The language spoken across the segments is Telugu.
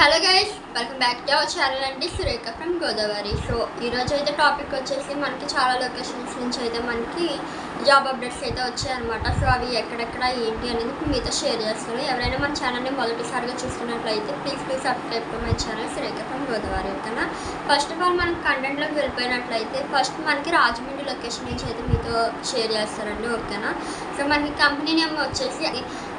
Hello guys, welcome back to our channel అండి. సురేఖ ఫ్రమ్ గోదావరి. సో ఈరోజు అయితే టాపిక్ వచ్చేసి మనకి చాలా లొకేషన్స్ నుంచి అయితే మనకి జాబ్ అప్డేట్స్ అయితే వచ్చాయన్నమాట. సో అవి ఎక్కడెక్కడ ఏంటి అనేది మీతో షేర్ చేస్తాను. ఎవరైనా మన ఛానల్ని మొదటిసారిగా చూస్తున్నట్లయితే please subscribe to my channel Surekha from Godavari. ఓకేనా? ఫస్ట్ ఆఫ్ ఆల్ మనకి కంటెంట్లోకి వెళ్ళిపోయినట్లయితే ఫస్ట్ మనకి రాజమండ్రి లొకేషన్ నుంచి అయితే మీతో షేర్ చేస్తారండి. ఓకేనా? సో మనకి కంపెనీ నేమ్ వచ్చేసి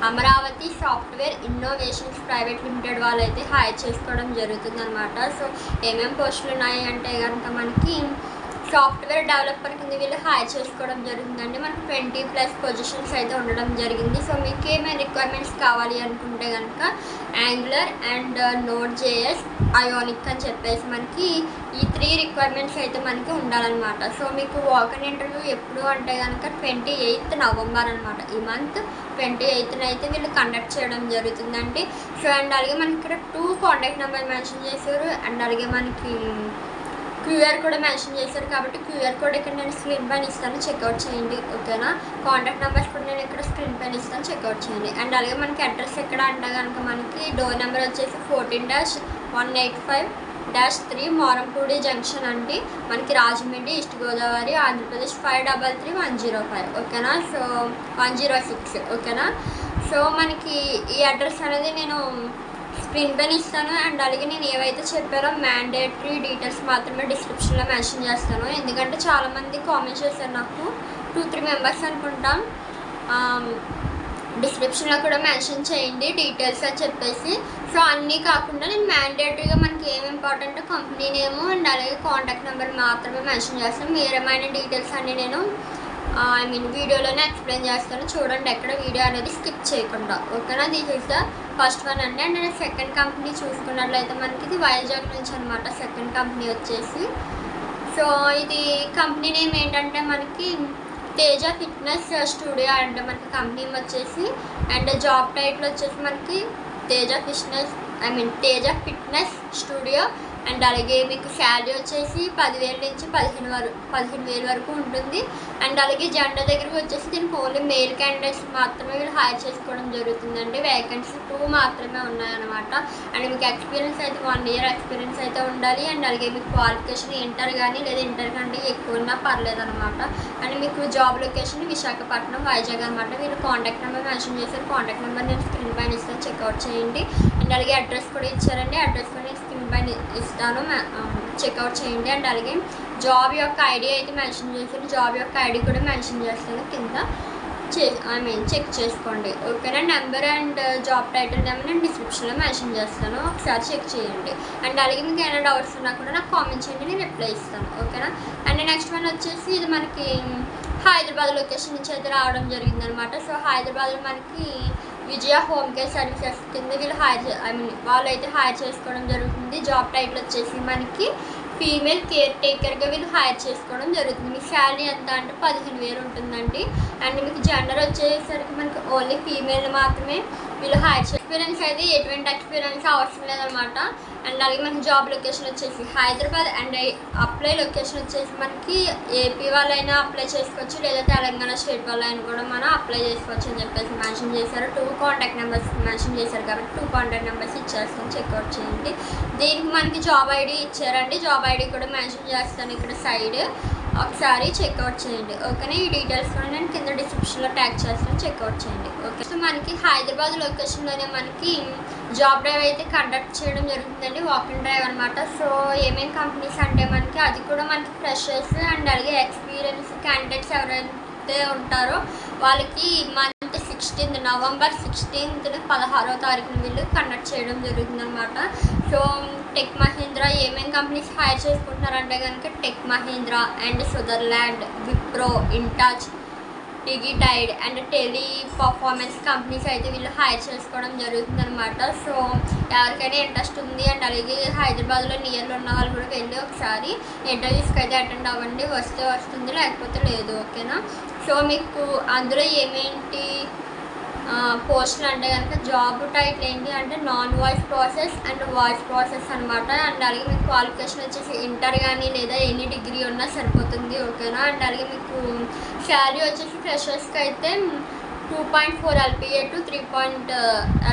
Amaravati software innovations private limited వాళ్ళు అయితే హైర్ చేసుకోవడం జరుగుతుంది అనమాట. సో ఏమేమి పోస్టులు ఉన్నాయి అంటే కనుక మనకి సాఫ్ట్వేర్ డెవలపర్ కింద వీళ్ళు హైర్ చేసుకోవడం జరుగుతుందండి. మనకి 20+ పొజిషన్స్ అయితే ఉండడం జరిగింది. సో మీకు ఏమైనా రిక్వైర్మెంట్స్ కావాలి అనుకుంటే కనుక angular and node JS ionic అని చెప్పేసి మనకి ఈ 3 రిక్వైర్మెంట్స్ అయితే మనకి ఉండాలన్నమాట. సో మీకు వాకన్ ఇంటర్వ్యూ ఎప్పుడు అంటే కనుక 28 నవంబర్ అనమాట. ఈ మంత్ 28న అయితే వీళ్ళు కండక్ట్ చేయడం జరుగుతుందండి. సో అండ్ అలాగే మనకి ఇక్కడ 2 కాంటాక్ట్ నెంబర్ మెన్షన్ చేశారు. అండ్ అలాగే మనకి క్యూఆర్ కూడా మెన్షన్ చేశారు. కాబట్టి క్యూఆర్ కోడ్ ఇక్కడ నేను స్క్రీన్ పైన ఇస్తాను, చెక్అవుట్ చేయండి. ఓకేనా? కాంటాక్ట్ నెంబర్స్ కూడా నేను ఇక్కడ స్క్రీన్ పైన ఇస్తాను, చెక్అవుట్ చేయండి. అండ్ అలాగే మనకి అడ్రస్ ఎక్కడ అంటే కనుక మనకి డోర్ నెంబర్ వచ్చేసి 14-185-3 మోరంపూడి జంక్షన్ అండి. మనకి రాజమండ్రి, ఈస్ట్ గోదావరి, ఆంధ్రప్రదేశ్ 533105. ఓకేనా? సో 106. ఓకేనా? సో మనకి ఈ అడ్రస్ అనేది నేను స్క్రీన్ పైన ఇస్తాను. అండ్ అలాగే నేను ఏవైతే చెప్పారో మ్యాండేటరీ డీటెయిల్స్ మాత్రమే డిస్క్రిప్షన్లో మెన్షన్ చేస్తాను. ఎందుకంటే చాలామంది కామెంట్స్ చేశారు, నాకు 2-3 మెంబర్స్ అనుకుంటాం డిస్క్రిప్షన్లో కూడా మెన్షన్ చేయండి డీటెయిల్స్ అని చెప్పేసి. సో అన్నీ కాకుండా నేను మ్యాండేటరీగా మనకి ఏం ఇంపార్టెంట్ కంపెనీ నేము అండ్ అలాగే కాంటాక్ట్ నెంబర్ మాత్రమే మెన్షన్ చేస్తాను. మీరేమైనా డీటెయిల్స్ అన్నీ నేను వీడియోలోనే ఎక్స్ప్లెయిన్ చేస్తాను. చూడండి, ఎక్కడ వీడియో అనేది స్కిప్ చేయకుండా. ఓకేనా? This is the first one అండి. అండ్ నేను సెకండ్ కంపెనీ చూసుకున్నట్లయితే మనకి ఇది వైజాగ్ నుంచి అనమాట. సెకండ్ కంపెనీ వచ్చేసి సో ఇది కంపెనీ నేమ్ ఏంటంటే మనకి తేజ ఫిట్నెస్ స్టూడియో అంటే మనకి కంపెనీ నేమ్ వచ్చేసి. అండ్ జాబ్ టైటిల్ వచ్చేసి మనకి తేజ ఫిట్నెస్ స్టూడియో. అండ్ అలాగే మీకు శాలరీ వచ్చేసి 10,000 నుంచి 15,000 వరకు ఉంటుంది. అండ్ అలాగే జెండర్ దగ్గరికి వచ్చేసి దీనికి ఓన్లీ మేల్ క్యాండిడేట్స్ మాత్రమే వీళ్ళు హైర్ చేసుకోవడం జరుగుతుందండి. వేకెన్సీ 2 మాత్రమే ఉన్నాయన్నమాట. అండ్ మీకు ఎక్స్పీరియన్స్ అయితే 1 year ఎక్స్పీరియన్స్ అయితే ఉండాలి. అండ్ అలాగే మీకు క్వాలిఫికేషన్ ఇంటర్ కానీ లేదా ఇంటర్ కంటే ఎక్కువ ఉన్నా పర్లేదు అనమాట. అండ్ మీకు జాబ్ లొకేషన్ విశాఖపట్నం, వైజాగ్ అనమాట. వీళ్ళు కాంటాక్ట్ నెంబర్ మెన్షన్ చేశారు. కాంటాక్ట్ నెంబర్ నేను స్క్రీన్ పైన ఇస్తాను, చెక్అవుట్ చేయండి. అండ్ అలాగే అడ్రస్ కూడా ఇచ్చారండి. అడ్రస్ కూడా నేను స్క్రీన్ పైన ఇస్తాను, చెక్అవుట్ చేయండి. అండ్ అలాగే జాబ్ యొక్క ఐడి అయితే మెన్షన్ చేశారు. జాబ్ యొక్క ఐడి కూడా మెన్షన్ చేస్తాను కింద, చెక్ చేసుకోండి. ఓకేనా? Number and job title number నేను డిస్క్రిప్షన్లో మెన్షన్ చేస్తాను, ఒకసారి చెక్ చేయండి. అండ్ అలాగే మీకు ఏమైనా డౌట్స్ ఉన్నా కూడా నాకు కామెంట్ చేయండి, నేను రిప్లై ఇస్తాను. ఓకేనా? అండ్ నెక్స్ట్ వన్ వచ్చేసి ఇది మనకి హైదరాబాద్ లొకేషన్ నుంచి అయితే రావడం జరిగిందనమాట. సో హైదరాబాద్లో మనకి విజయ హోమ్ కేర్ సర్వీసెస్ కింద వీళ్ళు వాళ్ళు అయితే హైర్ చేసుకోవడం జరుగుతుంది. జాబ్ టైటిల్ వచ్చేసి మనకి ఫీమేల్ కేర్ టేకర్గా వీళ్ళు హైర్ చేసుకోవడం జరుగుతుంది. మీ శాలరీ ఎంత అంటే 15,000 ఉంటుందండి. అండ్ మీకు జెండర్ వచ్చేసరికి మనకి ఓన్లీ ఫీమేల్ మాత్రమే వీళ్ళు హైర్ ఎక్స్పీరియన్స్ అయితే ఎటువంటి ఎక్స్పీరియన్స్ అవసరం లేదనమాట. అండ్ అలాగే మనకి జాబ్ లొకేషన్ వచ్చేసి హైదరాబాద్. అండ్ అప్లై లొకేషన్ వచ్చేసి మనకి ఏపీ వాళ్ళైనా అప్లై చేసుకోవచ్చు, లేదా తెలంగాణ స్టేట్ వాళ్ళైనా కూడా మనం అప్లై చేసుకోవచ్చు అని చెప్పేసి మెన్షన్ చేశారు. 2 కాంటాక్ట్ నెంబర్స్ మెన్షన్ చేశారు కాబట్టి 2 కాంటాక్ట్ నెంబర్స్ ఇచ్చేస్తాను, చెక్అవుట్ చేయండి. దీనికి మనకి జాబ్ ఐడి ఇచ్చారండి. జాబ్ ఐడి కూడా మెన్షన్ చేస్తాను ఇక్కడ సైడ్, ఒకసారి చెక్అవుట్ చేయండి. ఓకేనా? ఈ డీటెయిల్స్ కూడా నేను కింద డిస్క్రిప్షన్లో ట్యాగ్ చేస్తాను, చెక్అవుట్ చేయండి. ఓకే. సో మనకి హైదరాబాద్ లొకేషన్లోనే మనకి జాబ్ డ్రైవ్ అయితే కండక్ట్ చేయడం జరుగుతుందండి, వాకింగ్ డ్రైవ్ అనమాట. సో ఏమేమి కంపెనీస్ అంటే మనకి అది కూడా మనకి ఫ్రెషర్స్ అండ్ అలాగే ఎక్స్పీరియన్స్ క్యాండిడేట్స్ ఎవరైతే ఉంటారో వాళ్ళకి మంత్ 16 నవంబర్ 16న 16వ తారీఖున వీళ్ళు కండక్ట్ చేయడం జరుగుతుంది అనమాట. సో టెక్ మహీంద్రా ఏమేమి కంపెనీస్ హైర్ చేసుకుంటున్నారంటే కనుక tech Mahindra and Sutherland, Wipro, Intouch, Digitide and Teleperformance companies అయితే వీళ్ళు హైర్ చేసుకోవడం జరుగుతుంది అనమాట. సో ఎవరికైనా ఇంట్రెస్ట్ ఉంది అండ్ అలాగే హైదరాబాద్లో నియర్లో ఉన్న వాళ్ళు కూడా వెళ్ళి ఒకసారి ఇంటర్వ్యూస్కి అయితే అటెండ్ అవ్వండి. వస్తే వస్తుంది, లేకపోతే లేదు. ఓకేనా? సో మీకు అందులో ఏమేంటి పోస్టులు అంటే కనుక జాబ్ టైటిల్ ఏంటి అంటే non voice process and voice process అనమాట. అండ్ అలాగే మీకు క్వాలిఫికేషన్ వచ్చేసి ఇంటర్ కానీ లేదా ఎనీ డిగ్రీ ఉన్నా సరిపోతుంది. ఓకేనా? అండ్ అలాగే మీకు శాలరీ వచ్చేసి ఫ్రెషర్స్కి అయితే 2.4 LPA to 3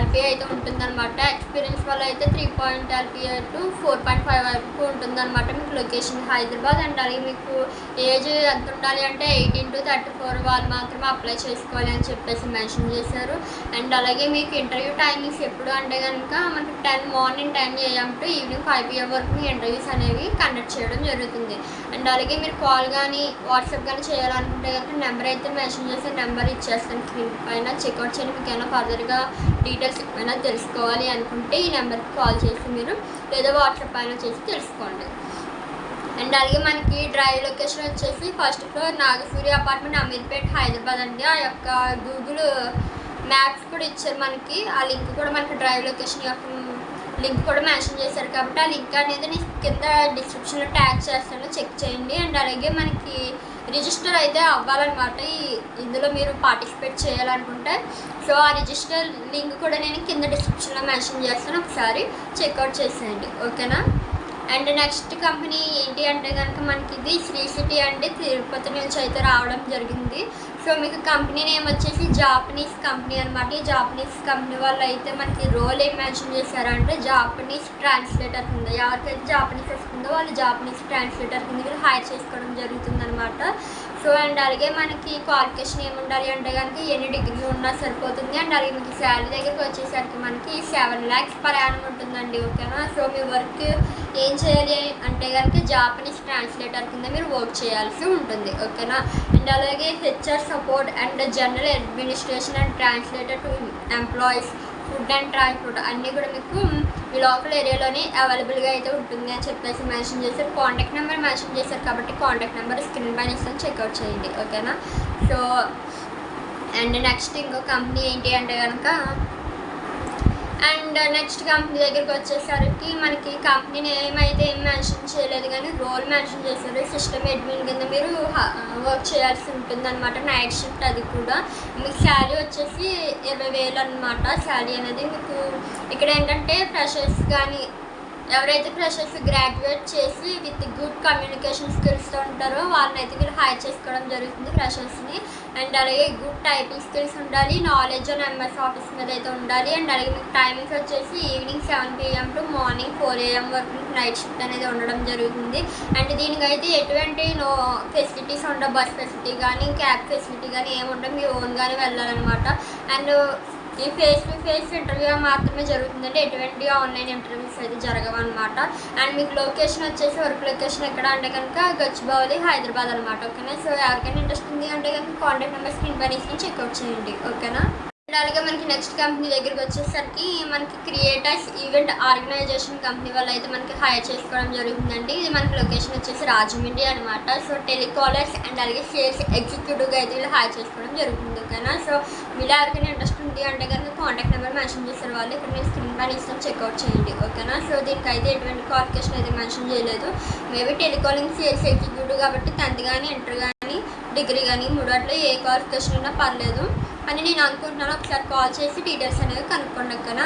LPA అయితే ఉంటుందన్నమాట. ఎక్స్పీరియన్స్ వల్ల అయితే 3 LPA టు 4.5 వరకు ఉంటుందన్నమాట మీకు లొకేషన్ హైదరాబాద్. అండ్ అలాగే మీకు ఏజ్ ఎంత ఉండాలి అంటే 18 to 34 వాళ్ళు మాత్రమే అప్లై చేసుకోవాలి అని చెప్పేసి మెన్షన్ చేశారు. అండ్ అలాగే మీకు ఇంటర్వ్యూ టైమింగ్స్ ఎప్పుడు అంటే కనుక మనకి morning 10 AM to evening 5 PM వరకు మీ ఇంటర్వ్యూస్ అనేవి కండక్ట్ చేయడం జరుగుతుంది. అండ్ అలాగే మీరు కాల్ కానీ వాట్సాప్ కానీ చేయాలనుకుంటే కనుక నెంబర్ అయితే మెన్షన్ చేసే నెంబర్ ఇచ్చేస్తాను స్క్రీన్ పైన. చెక్అవుట్ చేయండి. మీకు ఏమైనా ఫర్దర్గా డీటెయిల్స్ ఏమైనా తెలుసుకోవాలి అనుకుంటే ఈ నెంబర్కి కాల్ చేసి మీరు లేదా వాట్సాప్ పైన చేసి తెలుసుకోండి. అండ్ అలాగే మనకి డ్రైవ్ లొకేషన్ వచ్చేసి first floor Nagasuri apartment Ameerpet Hyderabad అండి. ఆ యొక్క గూగుల్ మ్యాప్స్ కూడా ఇచ్చారు మనకి. ఆ లింక్ కూడా మనకి డ్రైవ్ లొకేషన్ యొక్క లింక్ కూడా మెన్షన్ చేశారు కాబట్టి ఆ లింక్ అనేది నేను కింద డిస్క్రిప్షన్లో ట్యాగ్ చేస్తాను, చెక్ చేయండి. అండ్ అలాగే మనకి రిజిస్టర్ అయితే అవ్వాలన్నమాట ఇందులో మీరు పార్టిసిపేట్ చేయాలనుకుంటే. సో ఆ రిజిస్టర్ లింక్ కూడా నేను కింద డిస్క్రిప్షన్లో మెన్షన్ చేస్తాను, ఒకసారి చెక్అవుట్ చేసేయండి, ఓకేనా. అండ్ నెక్స్ట్ కంపెనీ ఏంటి అంటే కనుక మనకి ఇది శ్రీ సిటీ అండి, తిరుపతి నుంచి అయితే రావడం జరిగింది. సో మీకు కంపెనీ నేమ్ వచ్చేసి జాపనీస్ కంపెనీ అనమాట. ఈ జాపనీస్ కంపెనీ వాళ్ళు అయితే మనకి రోల్ ఏం మెన్షన్ చేశారంటే జాపనీస్ ట్రాన్స్లేటర్ కింద, ఎవరికైతే జాపనీస్ వస్తుందో వాళ్ళు జాపనీస్ ట్రాన్స్లేటర్ కింద వీళ్ళు హైర్ చేసుకోవడం జరుగుతుంది అనమాట. సో అండ్ అలాగే మనకి క్వాలిఫికేషన్ ఏముండాలి అంటే కనుక ఎన్ని డిగ్రీ ఉన్నా సరిపోతుంది. అండ్ అలాగే మీకు శాలరీ దగ్గరికి వచ్చేసరికి మనకి 7 lakhs పర్ యానం ఉంటుందండి, ఓకేనా. సో మీ వర్క్ ఏం చేయాలి అంటే కనుక జాపనీస్ ట్రాన్స్లేటర్ కింద మీరు వర్క్ చేయాల్సి ఉంటుంది, ఓకేనా. అండ్ అలాగే HR support and general administration and translator to employees, food and transport అన్నీ కూడా మీకు మీ లోకల్ ఏరియాలోనే అవైలబుల్గా అయితే ఉంటుంది అని చెప్పేసి మెన్షన్ చేశారు. కాంటాక్ట్ నెంబర్ మెన్షన్ చేశారు కాబట్టి కాంటాక్ట్ నెంబర్ స్క్రీన్ పైన ఇస్తాను, చెక్అవుట్ చేయండి, ఓకేనా. సో అండ్ నెక్స్ట్ ఇంకో కంపెనీ ఏంటి అంటే కనుక అండ్ నెక్స్ట్ కంపెనీ దగ్గరికి వచ్చేసరికి మనకి కంపెనీ నేమ్ అయితే ఏం మెన్షన్ చేయలేదు కానీ రోల్ మెన్షన్ చేశారు. సిస్టమ్ అడ్మిన్ కింద మీరు వర్క్ చేయాల్సి ఉంటుంది అనమాట, నైట్ షిఫ్ట్. అది కూడా మీకు శాలరీ వచ్చేసి 20,000 అనమాట శాలరీ అనేది. మీకు ఇక్కడ ఏంటంటే ఫ్రెషర్స్ కానీ ఎవరైతే ఫ్రెషర్స్ గ్రాడ్యుయేట్ చేసి విత్ గుడ్ కమ్యూనికేషన్ స్కిల్స్తో ఉంటారో వాళ్ళని అయితే మీరు హైర్ చేసుకోవడం జరుగుతుంది ఫ్రెషర్స్ని. అండ్ అలాగే గుడ్ టైపింగ్ స్కిల్స్ ఉండాలి, నాలెడ్జ్ ఆన్ MS ఆఫీస్ మీద అయితే ఉండాలి. అండ్ అలాగే మీకు టైమింగ్స్ వచ్చేసి evening 7 PM to morning 4 AM వరకు మీకు నైట్ షిఫ్ట్ అనేది ఉండడం జరుగుతుంది. అండ్ దీనికైతే ఎటువంటి ఫెసిలిటీస్ ఉండవు, బస్ ఫెసిలిటీ కానీ క్యాబ్ ఫెసిలిటీ కానీ ఏముండవు, మీరు ఓన్గానే వెళ్ళాలన్నమాట. అండ్ ఈ ఫేస్ టు ఫేస్ ఇంటర్వ్యూ మాత్రమే జరుగుతుందండి, ఎటువంటి ఆన్లైన్ ఇంటర్వ్యూస్ అయితే జరగవు అనమాట. అండ్ మీకు లొకేషన్ వచ్చేసి వర్క్ లొకేషన్ ఎక్కడ అంటే కనుక గచ్చిబౌలి హైదరాబాద్ అనమాట, ఓకేనా. సో ఎవరికైనా ఇంట్రెస్ట్ ఉంది అంటే కనుక కాంటాక్ట్ నెంబర్ స్క్రీన్ పైన ఇచ్చి చెక్అవుట్ చేయండి, ఓకేనా. అండ్ అలాగే మనకి నెక్స్ట్ కంపెనీ దగ్గరికి వచ్చేసరికి మనకి క్రియేటర్స్ ఈవెంట్ ఆర్గనైజేషన్ కంపెనీ వాళ్ళు అయితే మనకి హైర్ చేసుకోవడం జరుగుతుందండి. ఇది మనకి లొకేషన్ వచ్చేసి రాజమండ్రి అనమాట. సో టెలికాలర్స్ అండ్ అలాగే సేల్స్ ఎగ్జిక్యూటివ్గా అయితే వీళ్ళు హైర్ చేసుకోవడం జరుగుతుంది, ఓకేనా. సో వీళ్ళు ఎవరికైనా ఇంట్రెస్ట్ ఉంది అంటే కనుక కాంటాక్ట్ నెంబర్ మెన్షన్ చేసిన వాళ్ళు ఇక్కడ నేను స్క్రీన్ పైన ఇస్తాను, చెక్అవుట్ చేయండి, ఓకేనా. సో దీనికి అయితే ఎటువంటి క్వాలిఫికేషన్ అయితే మెన్షన్ చేయలేదు. మేబీ టెలికాలింగ్ సేల్స్ ఎగ్జిక్యూటివ్ కాబట్టి 10th కానీ ఇంటర్ కానీ డిగ్రీ కానీ మూడాట్లో ఏ క్వాలిఫికేషన్ ఉన్నా పర్లేదు అని నేను అనుకుంటున్నాను. ఒకసారి కాల్ చేసి డీటెయిల్స్ అనేవి కనుక్కోండి, ఓకేనా.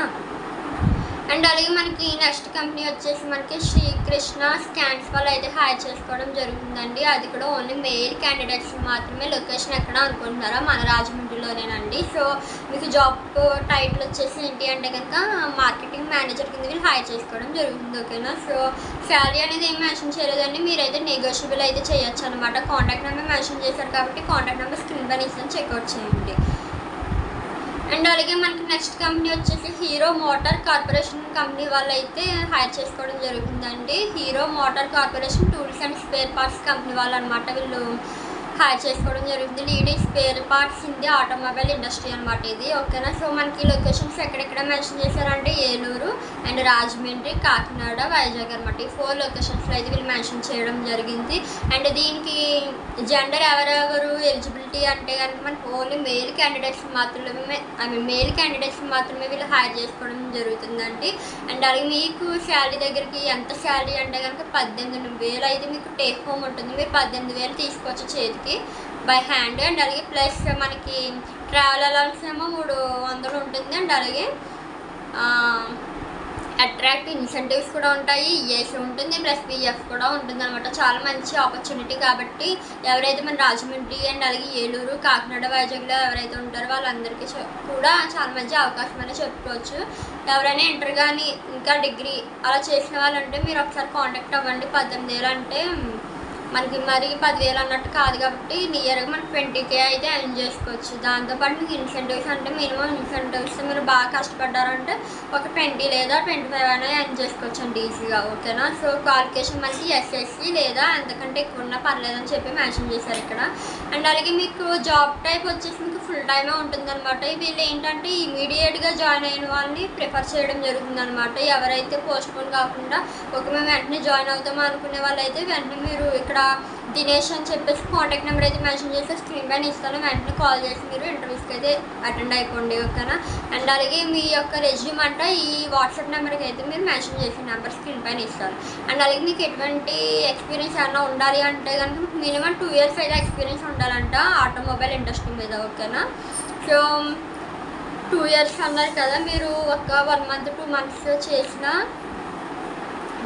అండ్ అలాగే మనకి నెక్స్ట్ కంపెనీ వచ్చేసి మనకి శ్రీకృష్ణ స్కాన్స్ వాళ్ళు అయితే హైర్ చేసుకోవడం జరుగుతుందండి. అది కూడా ఓన్లీ మెయిల్ క్యాండిడేట్స్ మాత్రమే. లొకేషన్ ఎక్కడ అనుకుంటున్నారా, మన రాజమండ్రిలోనేనండి. సో మీకు జాబ్ టైటిల్ వచ్చేసి ఏంటి అంటే కనుక మార్కెటింగ్ మేనేజర్ కింద వీళ్ళు హైర్ చేసుకోవడం జరుగుతుంది, ఓకేనా. సో శాలరీ అనేది ఏం మెన్షన్ చేయలేదండి, మీరైతే నెగోషియబుల్ అయితే చేయొచ్చు అనమాట. కాంటాక్ట్ నెంబర్ మెన్షన్ చేశారు కాబట్టి కాంటాక్ట్ నెంబర్ స్క్రీన్ పైన ఇస్తాను, చెక్అవుట్ చేయండి. అండ్ అలాగే మనకి నెక్స్ట్ కంపెనీ వచ్చేసి హీరో మోటార్ కార్పొరేషన్ కంపెనీ వాళ్ళు అయితే హైర్ చేసుకోవడం జరుగుతుందండి. Hero motor corporation tools and spare parts company వాళ్ళు అనమాట వీళ్ళు హైర్ చేసుకోవడం జరుగుతుంది. Leading spare parts in the automobile industry అనమాట ఇది, ఓకేనా. సో మనకి లొకేషన్స్ ఎక్కడెక్కడ మెన్షన్ చేశారంటే ఏలూరు అండ్ రాజమండ్రి, కాకినాడ, వైజాగ్ అనమాట. ఈ 4 లొకేషన్స్లో అయితే వీళ్ళు మెన్షన్ చేయడం జరిగింది. అండ్ దీనికి జెండర్ ఎవరెవరు ఎలిజిబిలిటీ అంటే కనుక మనకి ఓన్లీ మెయిల్ క్యాండిడేట్స్ మాత్రమే వీళ్ళు హైర్ చేసుకోవడం జరుగుతుందండి. అండ్ అలాగే మీకు శాలరీ దగ్గరికి ఎంత శాలరీ అంటే కనుక 18,000 అయితే మీకు టేక్ హోమ్ ఉంటుంది. మీరు 18,000 తీసుకోవచ్చు చేతికి బై హ్యాండ్. అండ్ అలాగే ప్లస్ మనకి ట్రావెల్ అలౌన్స్ ఏమో 300 ఉంటుంది. అండ్ అలాగే అట్రాక్టివ్ ఇన్సెంటివ్స్ కూడా ఉంటాయి, ఈఎస్ఐ ఉంటుంది, ప్లస్ పిఎఫ్ కూడా ఉంటుంది అనమాట. చాలా మంచి ఆపర్చునిటీ కాబట్టి ఎవరైతే మన రాజమండ్రి అండ్ అలాగే ఏలూరు, కాకినాడ, వైజాగ్లో ఎవరైతే ఉంటారో వాళ్ళందరికీ కూడా చాలా మంచి అవకాశం అని చెప్పుకోవచ్చు. ఎవరైనా ఇంటర్ కానీ ఇంకా డిగ్రీ అలా చేసిన వాళ్ళు అంటే మీరు ఒకసారి కాంటాక్ట్ అవ్వండి. 18 ఏళ్ళు అంటే మనకి మరి 10,000 అన్నట్టు కాదు కాబట్టి నియర్గా మనకి 20K అయితే ఎర్న్ చేసుకోవచ్చు. దాంతోపాటు మీకు ఇన్సెంటివ్స్ అంటే మినిమం ఇన్సెంటివ్స్ మీరు బాగా కష్టపడ్డారంటే ఒక 20 లేదా 25 అయినా ఎర్న్ చేసుకోవచ్చు అండి ఈజీగా. ఓకేనా? సో క్వాలిఫికేషన్ మనకి ఎస్ఎస్సి లేదా అంతకంటే ఎక్కువ ఉన్నా పర్లేదని చెప్పి మెన్షన్ చేశారు ఇక్కడ. అండ్ అలాగే మీకు జాబ్ టైప్ వచ్చేసి మీకు ఫుల్ టైమే ఉంటుందన్నమాట. వీళ్ళు ఏంటంటే ఇమీడియట్గా జాయిన్ అయిన వాళ్ళని ప్రిఫర్ చేయడం జరుగుతుందన్నమాట. ఎవరైతే పోస్ట్పోన్ కాకుండా మేము వెంటనే జాయిన్ అవుతామో అనుకునే వాళ్ళు అయితే వెంటనే మీరు ఇక్కడ దినేష్ అని చెప్పేసి కాంటాక్ట్ నెంబర్ అయితే మెన్షన్ చేసి స్క్రీన్ పైన ఇస్తాను. వెంటనే కాల్ చేసి మీరు ఇంటర్వ్యూస్కి అయితే అటెండ్ అయిపోండి. ఓకేనా? అండ్ అలాగే మీ యొక్క రెజ్యూమ్ అంటే ఈ వాట్సాప్ నెంబర్కి అయితే మీరు మెన్షన్ చేసిన నెంబర్ స్క్రీన్ పైన ఇస్తారు. అండ్ అలాగే మీకు ఎటువంటి ఎక్స్పీరియన్స్ ఏమైనా ఉండాలి అంటే కనుక మినిమం 2 years అయితే ఎక్స్పీరియన్స్ ఉండాలంట ఆటోమొబైల్ ఇండస్ట్రీ మీద. ఓకేనా? సో 2 years అన్నారు కదా, మీరు ఒక 1 month 2 months చేసిన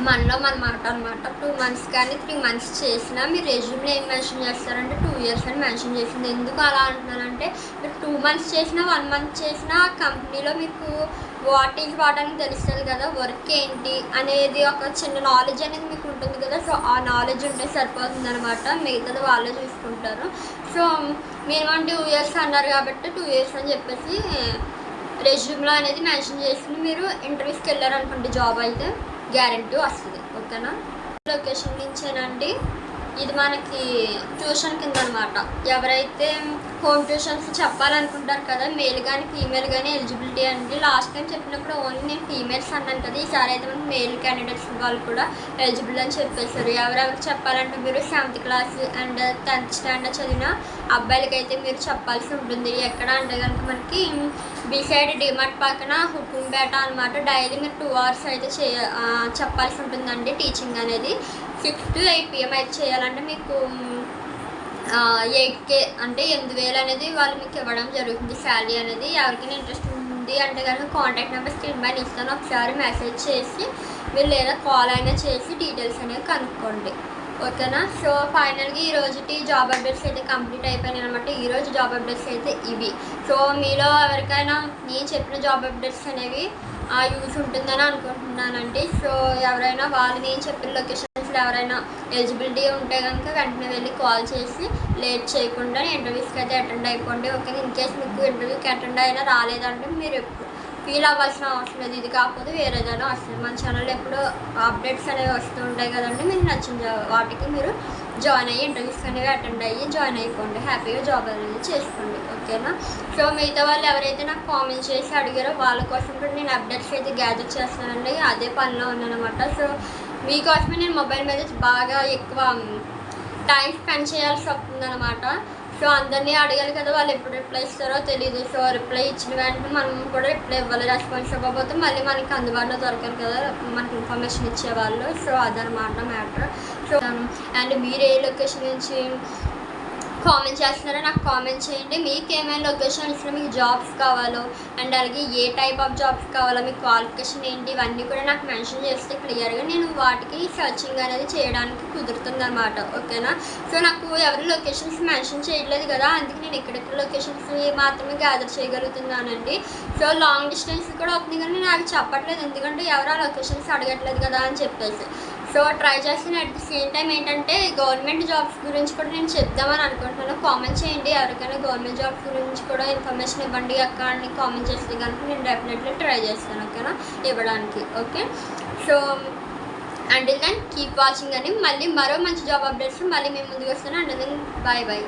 మనలో మన మాట అనమాట. 2 months కానీ 3 months చేసినా మీరు రెజ్యూమ్లో ఏం మెన్షన్ చేస్తారంటే 2 years అని మెన్షన్ చేసింది. ఎందుకు అలా అంటున్నానంటే మీరు 2 months చేసినా 1 month చేసినా కంపెనీలో మీకు వాట్ అని తెలుస్తుంది కదా, వర్క్ ఏంటి అనేది ఒక చిన్న నాలెడ్జ్ అనేది మీకు ఉంటుంది కదా. సో ఆ నాలెడ్జ్ ఉంటే సరిపోతుంది అనమాట, మిగతాది వాళ్ళే చూసుకుంటారు. సో మినిమం 2 years అన్నారు కాబట్టి 2 years అని చెప్పేసి రెజ్యూమ్లో అనేది మెన్షన్ చేసి మీరు ఇంటర్వ్యూస్కి వెళ్ళారనుకోండి జాబ్ అయితే గ్యారెంటీ వస్తుంది. ఓకేనా? లొకేషన్ నుంచేనండి. ఇది మనకి ట్యూషన్ కింద అనమాట. ఎవరైతే హోమ్ ట్యూషన్స్ చెప్పాలనుకుంటారు కదా, మేల్ కానీ ఫీమేల్ కానీ ఎలిజిబిలిటీ అండి. లాస్ట్ టైం చెప్పినప్పుడు ఓన్లీ నేను ఫీమేల్స్ అన్నాను కదా, ఈసారి అయితే మనకి మేల్ క్యాండిడేట్స్ వాళ్ళు కూడా ఎలిజిబుల్ అని చెప్పేశారు. ఎవరెవరు చెప్పాలంటే మీరు 7th class and 10th standard చదివిన అబ్బాయిలకి అయితే మీరు చెప్పాల్సి ఉంటుంది. ఎక్కడ అంటే కనుక మనకి బిసైడ్ డిమార్ట్ పక్కన హుకుంపేట అనమాట. డైలీ మీరు 2 hours అయితే చెప్పాల్సి ఉంటుందండి టీచింగ్ అనేది. 6 to 8 PM అయితే చేయాలంటే మీకు 8K అంటే 8,000 అనేది వాళ్ళు మీకు ఇవ్వడం జరుగుతుంది శాలరీ అనేది. ఎవరికైనా ఇంట్రెస్ట్ ఉంది అంటే కనుక కాంటాక్ట్ నెంబర్ స్క్రీన్ పైన ఇస్తాను, ఒకసారి మెసేజ్ చేసి మీరు లేదా కాల్ అయినా చేసి డీటెయిల్స్ అనేవి కనుక్కోండి. ఓకేనా? సో ఫైనల్గా ఈ రోజుకి జాబ్ అప్డేట్స్ అయితే కంప్లీట్ అయిపోయినాయి అనమాట. ఈరోజు జాబ్ అప్డేట్స్ అయితే ఇవి. సో మీలో ఎవరికైనా నేను చెప్పిన జాబ్ అప్డేట్స్ అనేవి యూజ్ ఉంటుందని అనుకుంటున్నానండి. సో ఎవరైనా వాళ్ళు నేను చెప్పిన లొకేషన్స్లో ఎవరైనా ఎలిజిబిలిటీ ఉంటే కనుక వెంటనే వెళ్ళి కాల్ చేసి లేట్ చేయకుండా ఇంటర్వ్యూస్కి అయితే అటెండ్ అయిపోండి. ఓకే? ఇన్ కేస్ మీకు ఇంటర్వ్యూకి అటెండ్ అయినా రాలేదంటే మీరు ఫీల్ అవ్వాల్సిన అవసరం లేదు. ఇది కాకపోతే వేరేదైనా వస్తుంది. మన ఛానల్లో ఎప్పుడు అప్డేట్స్ అనేవి వస్తూ ఉంటాయి కదండి. మీకు నచ్చిన వాటికి మీరు జాయిన్ అయ్యి ఇంటర్వ్యూస్ అనేవి అటెండ్ అయ్యి జాయిన్ అయిపోండి. హ్యాపీగా జాబ్ అనేది చేసుకోండి. ఓకేనా? సో మిగతా వాళ్ళు ఎవరైతే నాకు కామెంట్ చేసి అడిగారో వాళ్ళ కోసం కూడా నేను అప్డేట్స్ అయితే గ్యాదర్ చేస్తానండి. అదే పనిలో ఉన్నానమాట. సో మీకోసమే నేను మొబైల్ మీద బాగా ఎక్కువ టైం స్పెండ్ చేయాల్సి వస్తుందన్నమాట. సో అందరినీ అడగాలి కదా, వాళ్ళు ఎప్పుడు రిప్లై ఇస్తారో తెలియదు. సో రిప్లై ఇచ్చిన వెంటనే మనం కూడా రిప్లై ఇవ్వాలి. రెస్పాన్స్ ఇవ్వకపోతే మళ్ళీ మనకి అందుబాటులో దొరకరు కదా మనకి ఇన్ఫర్మేషన్ ఇచ్చేవాళ్ళు. సో అదనమాట మ్యాటర్. సో అండ్ మీరు ఏ లొకేషన్ నుంచి కామెంట్ చేస్తున్నారో నాకు కామెంట్ చేయండి. మీకు ఏమైనా లొకేషన్స్లో మీకు జాబ్స్ కావాలో అండ్ అలాగే ఏ టైప్ ఆఫ్ జాబ్స్ కావాలో, మీ క్వాలిఫికేషన్ ఏంటి, ఇవన్నీ కూడా నాకు మెన్షన్ చేస్తే క్లియర్గా నేను వాటికి సర్చింగ్ అనేది చేయడానికి కుదురుతుంది అనమాట. ఓకేనా? సో నాకు ఎవరి లొకేషన్స్ మెన్షన్ చేయట్లేదు కదా, అందుకే నేను ఎక్కడెక్కడ లొకేషన్స్ మాత్రమే గ్యాదర్ చేయగలుగుతున్నానండి. సో లాంగ్ డిస్టెన్స్ కూడా అవుతుంది కానీ నాకు చెప్పట్లేదు, ఎందుకంటే ఎవరు ఆ లొకేషన్స్ అడగట్లేదు కదా అని చెప్పేసి. సో ట్రై చేస్తాను. అట్ ది సేమ్ టైం ఏంటంటే గవర్నమెంట్ జాబ్స్ గురించి కూడా నేను చెప్దామని అనుకుంటున్నాను. కామెంట్ చేయండి, ఎవరికైనా గవర్నమెంట్ జాబ్స్ గురించి కూడా ఇన్ఫర్మేషన్ ఇవ్వండి అక్క అని కామెంట్ చేస్తే కనుక నేను డెఫినెట్లీ ట్రై చేస్తాను. ఓకేనా? ఇవ్వడానికి. Okay? So until then keep watching అని మళ్ళీ మరో మంచి జాబ్ అప్డేట్స్ మళ్ళీ మేము ముందుకు వస్తాను. Until then bye bye.